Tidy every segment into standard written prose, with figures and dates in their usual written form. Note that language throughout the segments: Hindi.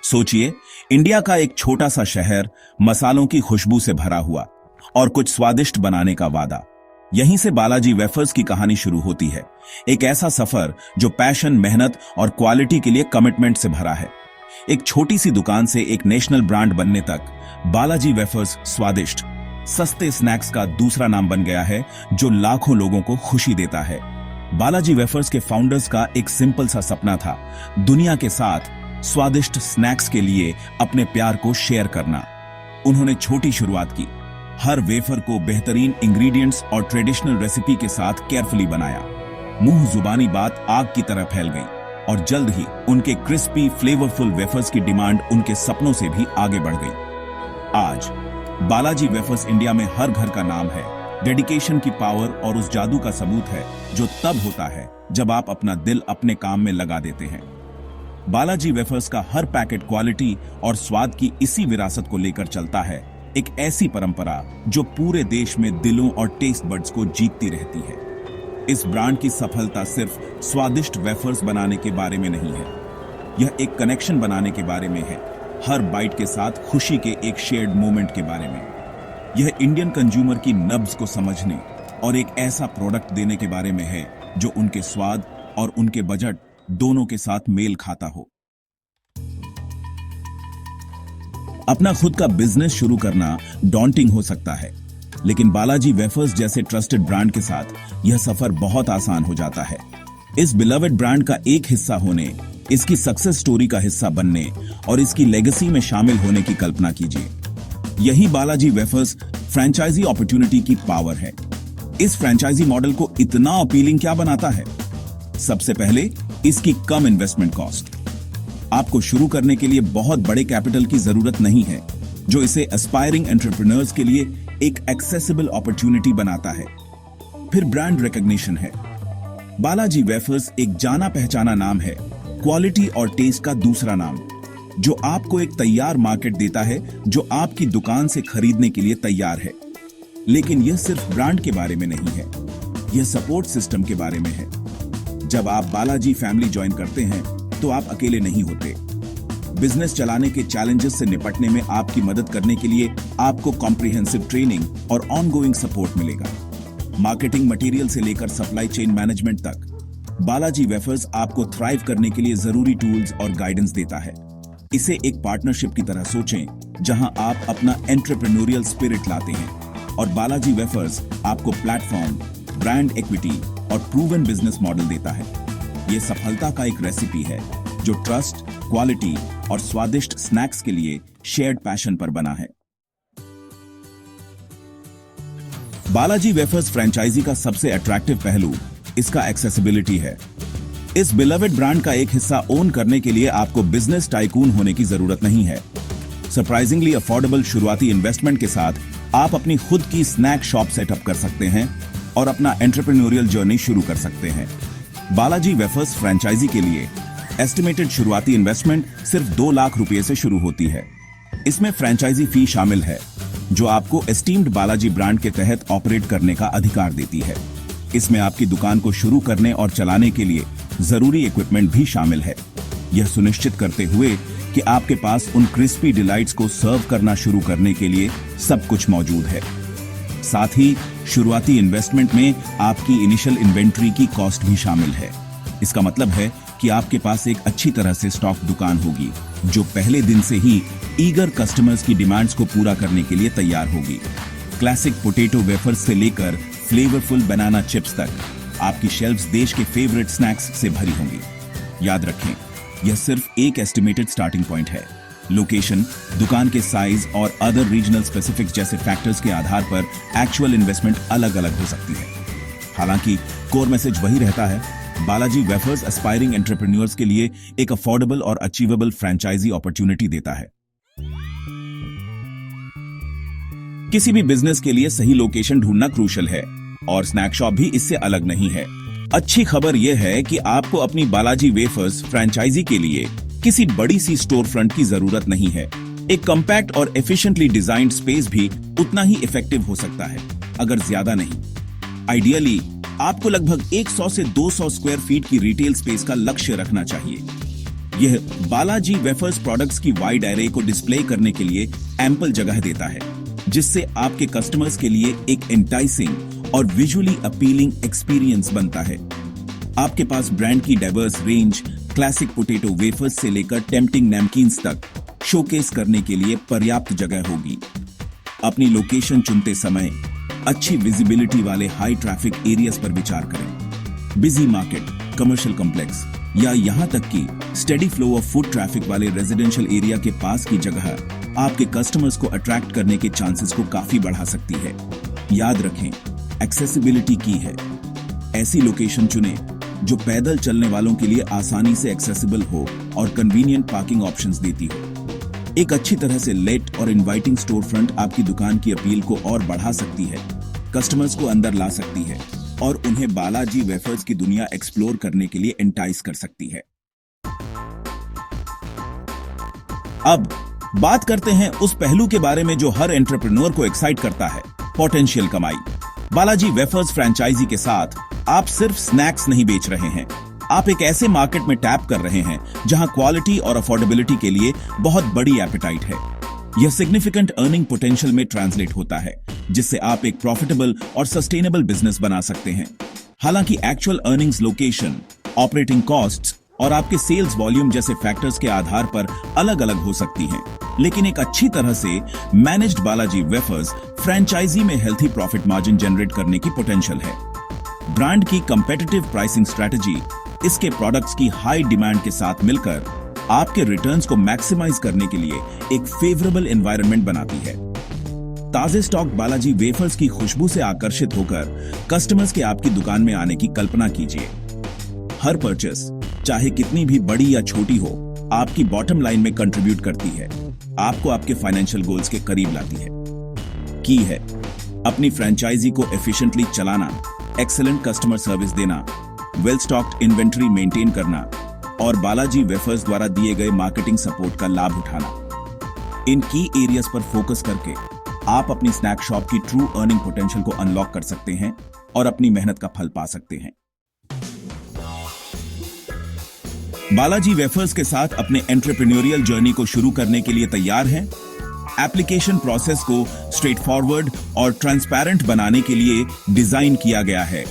सोचिए, इंडिया का एक छोटा सा शहर, मसालों की खुशबू से भरा हुआ और कुछ स्वादिष्ट बनाने का वादा। यहीं से बालाजी वेफर्स की कहानी शुरू होती है। एक ऐसा सफर जो पैशन, मेहनत और क्वालिटी के लिए कमिटमेंट से भरा है। एक छोटी सी दुकान से एक नेशनल ब्रांड बनने तक बालाजी वेफर्स स्वादिष्ट, सस्ते स्नैक्स का दूसरा नाम बन गया है जो लाखों लोगों को खुशी देता है। बालाजी वेफर्स के फाउंडर्स का एक सिंपल सा सपना था, दुनिया के साथ स्वादिष्ट स्नैक्स के लिए अपने प्यार को शेयर करना। उन्होंने छोटी शुरुआत की, हर वेफर को बेहतरीन इंग्रेडिएंट्स और ट्रेडिशनल रेसिपी के साथ केयरफुली बनाया। मुंह जुबानी बात आग की तरह फैल गई और जल्द ही उनके क्रिस्पी, फ्लेवरफुल वेफर्स की डिमांड उनके सपनों से भी आगे बढ़ गई। आज बालाजी वेफर्स इंडिया में हर घर का नाम है। डेडिकेशन की पावर और उस जादू का सबूत है जो तब होता है जब आप अपना दिल अपने काम में लगा देते हैं। बालाजी वेफर्स का हर पैकेट क्वालिटी और स्वाद की इसी विरासत को लेकर चलता है, एक ऐसी परंपरा जो पूरे देश में दिलों और टेस्ट बड्स को जीतती रहती है। इस ब्रांड की सफलता सिर्फ स्वादिष्ट वेफर्स बनाने के बारे में नहीं है, यह एक कनेक्शन बनाने के बारे में है, हर बाइट के साथ खुशी के एक शेयर्ड मोमेंट के बारे में। यह इंडियन कंज्यूमर की नब्ज को समझने और एक ऐसा प्रोडक्ट देने के बारे में है जो उनके स्वाद और उनके बजट दोनों के साथ मेल खाता हो। अपना खुद का बिजनेस शुरू करना डॉन्टिंग हो सकता है, लेकिन बालाजी वेफर्स जैसे ट्रस्टेड ब्रांड के साथ यह सफर बहुत आसान हो जाता है। इस बिलवेड ब्रांड का एक हिस्सा होने, इसकी सक्सेस स्टोरी का हिस्सा बनने और इसकी लेगेसी में शामिल होने की कल्पना कीजिए। यही बालाजी वेफर्स फ्रेंचाइजी अपॉर्चुनिटी की पावर है। इस फ्रेंचाइजी मॉडल को इतना अपीलिंग क्या बनाता है? सबसे पहले इसकी कम इन्वेस्टमेंट कॉस्ट। आपको शुरू करने के लिए बहुत बड़े कैपिटल की जरूरत नहीं है, जो इसे एस्पायरिंग एंटरप्रेन्योर्स के लिए एक एक्सेसिबल अपॉर्चुनिटी बनाता है। फिर ब्रांड रिकॉग्निशन है। बालाजी वेफर्स एक जाना पहचाना नाम है, क्वालिटी और टेस्ट का दूसरा नाम, जो आपको एक तैयार मार्केट देता है जो आपकी दुकान से खरीदने के लिए तैयार है। लेकिन यह सिर्फ ब्रांड के बारे में नहीं है, यह सपोर्ट सिस्टम के बारे में है। जब आप बालाजी फैमिली ज्वाइन करते हैं तो आप अकेले नहीं होते। बिजनेस चलाने के चैलेंजेस से निपटने में आपकी मदद करने के लिए आपको कॉम्प्रिहेंसिव ट्रेनिंग और ऑनगोइंग सपोर्ट मिलेगा। मार्केटिंग मटेरियल से लेकर सप्लाई चेन मैनेजमेंट तक, बालाजी वेफर्स आपको थ्राइव करने के लिए जरूरी टूल्स और गाइडेंस देता है। इसे एक पार्टनरशिप की तरह सोचें, जहां आप अपना एंटरप्रेन्योरियल स्पिरिट लाते हैं और बालाजी वेफर्स आपको प्लेटफॉर्म, ब्रांड इक्विटी और प्रूवन बिजनेस मॉडल देता है। यह सफलता का एक रेसिपी है जो ट्रस्ट, क्वालिटी और स्वादिष्ट स्नैक्स के लिए शेयर्ड पैशन पर बना है। बालाजी वेफर्स फ्रेंचाइजी का सबसे अट्रैक्टिव पहलू इसका एक्सेसिबिलिटी है। इस बिलवेड ब्रांड का एक हिस्सा ओन करने के लिए आपको बिजनेस टाइकून होने की जरूरत नहीं है। सरप्राइजिंगली अफोर्डेबल शुरुआती इन्वेस्टमेंट के साथ आप अपनी खुद की स्नैक शॉप सेटअप कर सकते हैं और अपना एंटरप्रेन्योरियल जर्नी शुरू कर सकते हैं। बालाजी वेफर्स फ्रेंचाइजी के लिए एस्टिमेटेड शुरुआती इन्वेस्टमेंट सिर्फ 2 लाख रुपए से शुरू होती है। इसमें फ्रेंचाइजी फी शामिल है, जो आपको एस्टीम्ड बालाजी ब्रांड के तहत ऑपरेट करने का अधिकार देती है। इसमें आपकी दुकान को शुरू करने और चलाने के लिए जरूरी इक्विपमेंट भी शामिल है, यह सुनिश्चित करते हुए कि आपके पास उन क्रिस्पी डिलाइट्स को सर्व करना शुरू करने के लिए सब कुछ मौजूद है। साथ ही शुरुआती इन्वेस्टमेंट में आपकी इनिशियल इन्वेंट्री की कॉस्ट भी शामिल है। इसका मतलब है कि आपके पास एक अच्छी तरह से स्टॉक दुकान होगी, जो पहले दिन से ही ईगर कस्टमर्स की डिमांड्स को पूरा करने के लिए तैयार होगी। क्लासिक पोटैटो वेफर्स से लेकर फ्लेवरफुल बनाना चिप्स तक आपकी शेल्फ्स देश के फेवरेट स्नैक्स से भरी होंगी। याद रखें, यह सिर्फ एक एस्टिमेटेड स्टार्टिंग पॉइंट है। लोकेशन, दुकान के साइज और अदर रीजनल स्पेसिफिक्स जैसे फैक्टर्स के आधार पर एक्चुअल इन्वेस्टमेंट अलग अलग हो सकती है। हालांकि कोर मैसेज वही रहता है, बालाजी वेफर्स एस्पायरिंग एंटरप्रेन्योर्स के लिए एक अफोर्डेबल और अचीवेबल फ्रेंचाइजी अपॉर्चुनिटी देता है। किसी भी बिजनेस के लिए सही लोकेशन ढूंढना क्रूशियल है और स्नैक शॉप भी इससे अलग नहीं है। अच्छी खबर यह है कि आपको अपनी बालाजी वेफर्स फ्रेंचाइजी के लिए किसी बड़ी सी स्टोर फ्रंट की जरूरत नहीं है। एक कॉम्पैक्ट और एफिशिएंटली डिजाइन्ड स्पेस भी उतना ही इफेक्टिव हो सकता है, अगर ज्यादा नहीं। आइडियली आपको लगभग 100 से 200 स्क्वायर फीट की रिटेल स्पेस का लक्ष्य रखना चाहिए। यह बालाजी वेफर्स प्रोडक्ट्स की वाइड एरे को डिस्प्ले करने के लिए एम्पल जगह देता है, जिससे आपके कस्टमर्स के लिए एक एंटाइसिंग और विजुअली अपीलिंग एक्सपीरियंस बनता है। आपके पास ब्रांड की diverse range, classic potato wafers से लेकर टेम्पटिंग नैपकिन्स तक शोकेस करने के लिए पर्याप्त जगह होगी। अपनी लोकेशन चुनते समय अच्छी विजिबिलिटी वाले हाई ट्रैफिक एरियाज पर विचार करें। बिजी मार्केट, कमर्शियल कॉम्प्लेक्स या यहां तक कि steady flow of foot traffic वाले रेजिडेंशियल एरिया के पास की जगह आपके कस्टमर्स को अट्रैक्ट करने के चांसेस को काफी बढ़ा सकती है। याद रखें, एक्सेसिबिलिटी की है। ऐसी लोकेशन चुनें जो पैदल चलने वालों के लिए आसानी से एक्सेसिबल हो और कन्वीनियंट पार्किंग ऑप्शंस देती हो। एक अच्छी तरह से लेट और इनवाइटिंग स्टोर फ्रंट आपकी दुकान की अपील को और बढ़ा सकती है, कस्टमर्स को अंदर ला सकती है और उन्हें बालाजी वेफर्स की दुनिया एक्सप्लोर करने के लिए एंटाइस कर सकती है। अब बात करते हैं उस पहलू के बारे में जो हर एंटरप्रेन्योर को एक्साइट करता है, पोटेंशियल कमाई। बालाजी वेफर्स फ्रेंचाइजी के साथ आप सिर्फ स्नैक्स नहीं बेच रहे हैं, आप एक ऐसे मार्केट में टैप कर रहे हैं जहां क्वालिटी और अफोर्डेबिलिटी के लिए बहुत बड़ी एपेटाइट है। यह सिग्निफिकेंट अर्निंग पोटेंशियल में ट्रांसलेट होता है, जिससे आप एक प्रॉफिटेबल और सस्टेनेबल बिजनेस बना सकते हैं। हालांकि actual earnings, location, operating costs और आपके सेल्स वॉल्यूम जैसे फैक्टर्स के आधार पर अलग अलग हो सकती हैं, लेकिन एक अच्छी तरह से मैनेज्ड बालाजी वेफर्स फ्रेंचाइजी में हेल्थी प्रॉफिट मार्जिन जनरेट करने की पोटेंशियल है। ब्रांड की कंपेटिटिव प्राइसिंग स्ट्रेटजी इसके प्रोडक्ट्स की हाई डिमांड के साथ मिलकर आपके रिटर्न्स को मैक्सिमाइज करने के लिए एक फेवरेबल एनवायरनमेंट बनाती है। ताजे स्टॉक बालाजी वेफर्स की खुशबू से आकर्षित होकर कस्टमर्स के आपकी दुकान में आने की कल्पना कीजिए। हर परचेस, चाहे कितनी भी बड़ी या छोटी हो, आपकी बॉटम लाइन में कंट्रीब्यूट करती है, आपको आपके फाइनेंशियल गोल्स के करीब लाती है। की है अपनी फ्रेंचाइजी को एफिशिएंटली चलाना, एक्सेलेंट कस्टमर सर्विस देना, वेल स्टॉक्ड इन्वेंटरी मेंटेन करना और बालाजी वेफर्स द्वारा दिए गए मार्केटिंग सपोर्ट का लाभ उठाना। इन की एरियाज पर फोकस करके आप अपनी स्नैक शॉप की ट्रू अर्निंग पोटेंशियल को अनलॉक कर सकते हैं और अपनी मेहनत का फल पा सकते हैं। बालाजी वेफर्स के साथ अपने एंटरप्रेन्योरियल जर्नी को शुरू करने के लिए तैयार हैं? एप्लीकेशन प्रोसेस को स्ट्रेट फॉरवर्ड और ट्रांसपेरेंट बनाने के लिए डिजाइन किया गया है,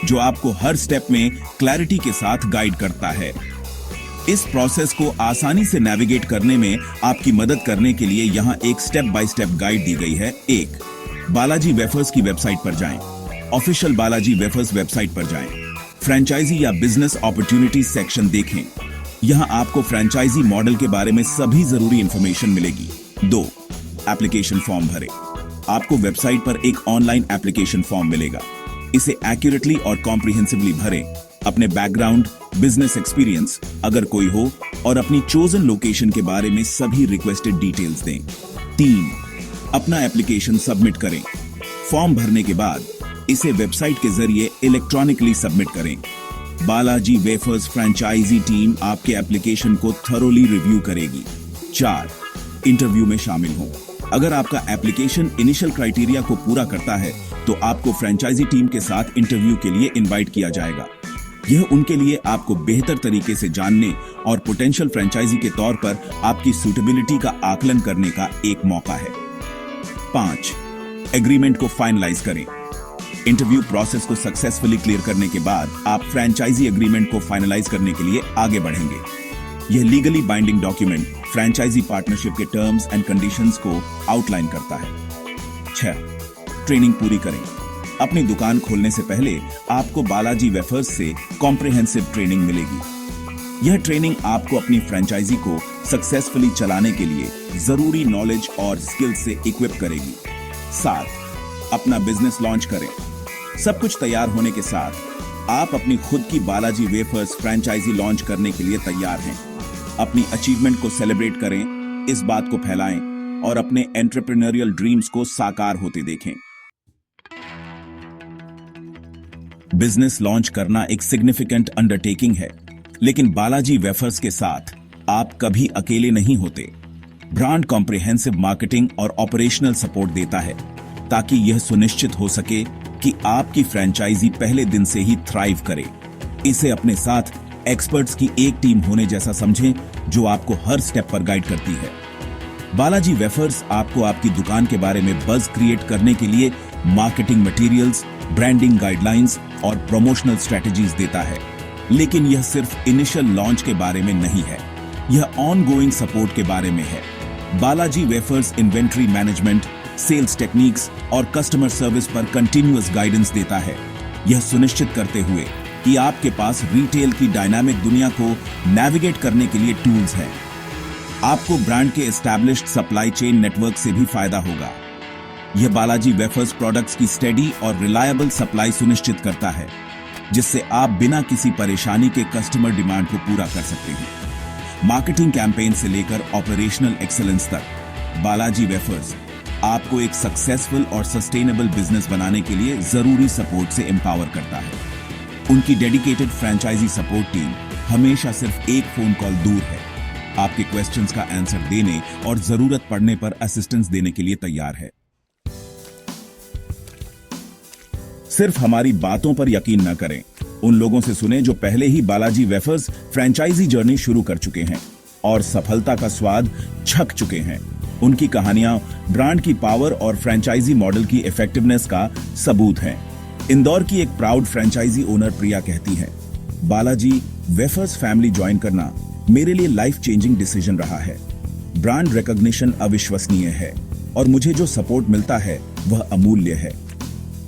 जो आपको हर स्टेप में क्लैरिटी के साथ गाइड करता है। इस प्रोसेस को आसानी से नेविगेट करने में आपकी मदद करने के लिए यहां एक स्टेप बाय स्टेप गाइड दी गई है। 1. बालाजी वेफर्स की वेबसाइट पर जाएं। ऑफिशियल बालाजी वेफर्स वेबसाइट पर जाएं। फ्रेंचाइजी या बिजनेस अपॉर्चुनिटीज सेक्शन देखें। यहां आपको फ्रेंचाइजी मॉडल के बारे में सभी जरूरी इंफॉर्मेशन मिलेगी। 2. एप्लीकेशन फॉर्म भरें। आपको वेबसाइट पर एक ऑनलाइन एप्लीकेशन फॉर्म मिलेगा। इसे एक्यूरेटली और कॉम्प्रिहेंसिवली भरें। अपने बैकग्राउंड, बिजनेस एक्सपीरियंस अगर कोई हो और अपनी चोजन लोकेशन के बारे में सभी रिक्वेस्टेड डिटेल्स दें। 3. अपना एप्लीकेशन सबमिट करें। फॉर्म भरने के बाद इसे वेबसाइट के जरिए इलेक्ट्रॉनिकली सबमिट करें। बालाजी वेफर्स फ्रेंचाइजी टीम आपके एप्लीकेशन को थरोली रिव्यू करेगी। 4. इंटरव्यू में शामिल हों। अगर आपका एप्लीकेशन इनिशियल क्राइटेरिया को पूरा करता है तो आपको फ्रेंचाइजी टीम के साथ इंटरव्यू के लिए इनवाइट किया जाएगा। यह उनके लिए आपको बेहतर तरीके से जानने और पोटेंशियल फ्रेंचाइजी के तौर पर आपकी सूटेबिलिटी का आकलन करने का एक मौका है। 5. एग्रीमेंट को फाइनलाइज करें। इंटरव्यू प्रोसेस को सक्सेसफुली क्लियर करने के बाद आप फ्रेंचाइजी एग्रीमेंट को फाइनलाइज करने के लिए आगे बढ़ेंगे। यह legally binding document franchisee partnership के टर्म्स एंड कंडीशंस को आउटलाइन करता है। 6. ट्रेनिंग पूरी करें। अपनी दुकान खोलने से पहले आपको बालाजी वेफर्स से कॉम्प्रिहेंसिव ट्रेनिंग मिलेगी। यह ट्रेनिंग आपको अपनी फ्रेंचाइजी को सक्सेसफुली चलाने के लिए जरूरी नॉलेज और स्किल से इक्विप करेगी। 7. अपना बिजनेस लॉन्च करें। सब कुछ तैयार होने के साथ आप अपनी खुद की बालाजी वेफर्स फ्रेंचाइजी लॉन्च करने के लिए तैयार हैं। अपनी अचीवमेंट को सेलिब्रेट करें, इस बात को फैलाएं और अपने एंटरप्रेन्योरियल ड्रीम्स को साकार होते देखें। बिजनेस लॉन्च करना एक सिग्निफिकेंट अंडरटेकिंग है, लेकिन बालाजी वेफर्स के साथ आप कभी अकेले नहीं होते। ब्रांड कॉम्प्रिहेंसिव मार्केटिंग और ऑपरेशनल सपोर्ट देता है ताकि यह सुनिश्चित हो सके कि आपकी फ्रेंचाइजी पहले दिन से ही थ्राइव करे। इसे अपने साथ एक्सपर्ट्स की एक टीम होने जैसा समझें जो आपको हर स्टेप पर गाइड करती है। बालाजी वेफर्स आपको आपकी दुकान के बारे में बज़ क्रिएट करने के लिए मार्केटिंग मटेरियल्स, ब्रांडिंग गाइडलाइंस और प्रमोशनल स्ट्रेटजीज देता है। लेकिन यह सिर्फ इनिशियल लॉन्च के बारे में नहीं है, यह ऑनगोइंग सपोर्ट के बारे में है। Balaji wafers inventory management, sales techniques और कस्टमर सर्विस पर कंटिन्यूअस गाइडेंस देता है, यह सुनिश्चित करते हुए कि आपके पास रिटेल की डायनामिक दुनिया को नेविगेट करने के लिए टूल्स हैं। आपको ब्रांड के एस्टैब्लिश्ड सप्लाई चेन नेटवर्क से भी फायदा होगा। यह बालाजी वेफर्स प्रोडक्ट्स की स्टेडी और रिलायबल सप्लाई सुनिश्चित करता है, जिससे आप बिना किसी परेशानी के कस्टमर डिमांड को पूरा कर सकते हैं। मार्केटिंग कैंपेन से लेकर ऑपरेशनल एक्सीलेंस तक, बालाजी वेफर्स आपको एक सक्सेसफुल और सस्टेनेबल बिजनेस बनाने के लिए जरूरी सपोर्ट से एम्पावर करता है। उनकी डेडिकेटेड फ्रेंचाइजी सपोर्ट टीम हमेशा सिर्फ एक फोन कॉल दूर है, आपके क्वेश्चंस का आंसर देने और जरूरत पड़ने पर असिस्टेंस देने के लिए तैयार है। सिर्फ हमारी बातों पर यकीन न करें, उन लोगों से सुने जो पहले ही बालाजी वेफर्स फ्रेंचाइजी जर्नी शुरू कर चुके हैं और सफलता का स्वाद छक चुके हैं। उनकी कहानियां ब्रांड की पावर और फ्रेंचाइजी मॉडल की इफेक्टिवनेस का सबूत हैं। इंदौर की एक प्राउड फ्रेंचाइजी ओनर प्रिया कहती है, बालाजी वेफर्स फैमिली ज्वाइन करना मेरे लिए लाइफ चेंजिंग डिसीजन रहा है। ब्रांड रिकॉग्निशन अविश्वसनीय है और मुझे जो सपोर्ट मिलता है वह अमूल्य है।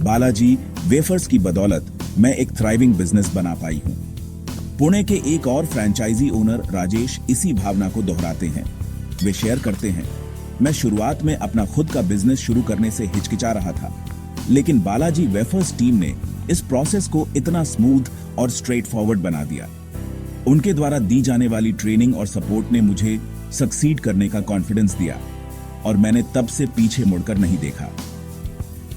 बालाजी वेफर्स की बदौलत मैं एक थ्राइविंग बिजनेस बना पाई हूं। पुणे के एक और फ्रेंचाइजी ओनर राजेश इसी भावना को दोहराते हैं। वे शेयर करते हैं, मैं शुरुआत में अपना खुद का बिजनेस शुरू करने से हिचकिचा रहा था, लेकिन बालाजी वेफर्स टीम ने इस प्रोसेस को इतना स्मूथ और स्ट्रेट फॉरवर्ड बना दिया। उनके द्वारा दी जाने वाली ट्रेनिंग और सपोर्ट ने मुझे सक्सीड करने का कॉन्फिडेंस दिया और मैंने तब से पीछे मुड़कर नहीं देखा।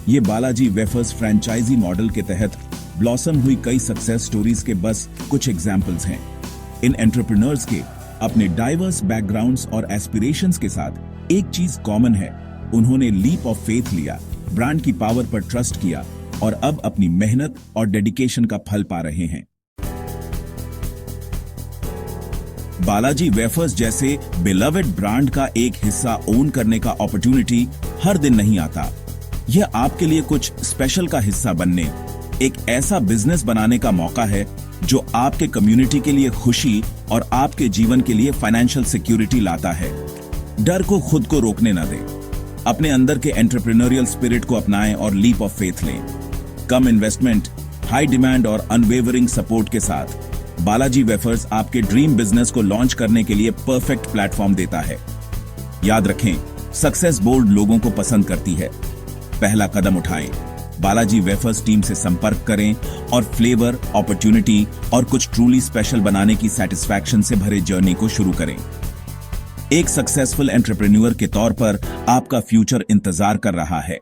ये बालाजी वेफर्स फ्रेंचाइजी मॉडल के तहत ब्लॉसम हुई कई सक्सेस स्टोरीज के बस कुछ एग्जाम्पल्स हैं। इन एंटरप्रेन्योर्स के अपने डाइवर्स बैकग्राउंड्स और एस्पिरेशंस के साथ एक चीज कॉमन है, उन्होंने लीप ऑफ फेथ लिया, ब्रांड की पावर पर ट्रस्ट किया और अब अपनी मेहनत और डेडिकेशन का फल पा रहे हैं। बालाजी वेफर्स जैसे बिलवेड ब्रांड का एक हिस्सा ओन करने का अपॉर्चुनिटी हर दिन नहीं आता। यह आपके लिए कुछ स्पेशल का हिस्सा बनने, एक ऐसा बिजनेस बनाने का मौका है जो आपके कम्युनिटी के लिए खुशी और आपके जीवन के लिए फाइनेंशियल सिक्योरिटी लाता है। डर को खुद को रोकने न दें, अपने अंदर के एंटरप्रेन्योरियल स्पिरिट को अपनाएं और लीप ऑफ फेथ लें। कम इन्वेस्टमेंट, हाई डिमांड और अनवेवरिंग सपोर्ट के साथ बालाजी वेफर्स आपके ड्रीम बिजनेस को लॉन्च करने के लिए परफेक्ट प्लेटफॉर्म देता है। याद रखें, सक्सेस बोल्ड लोगों को पसंद करती है। पहला कदम उठाएं, बालाजी वेफर्स टीम से संपर्क करें और फ्लेवर, अपॉर्चुनिटी और कुछ ट्रूली स्पेशल बनाने की सेटिस्फैक्शन से भरे जर्नी को शुरू करें। एक सक्सेसफुल एंटरप्रेन्योर के तौर पर आपका फ्यूचर इंतजार कर रहा है।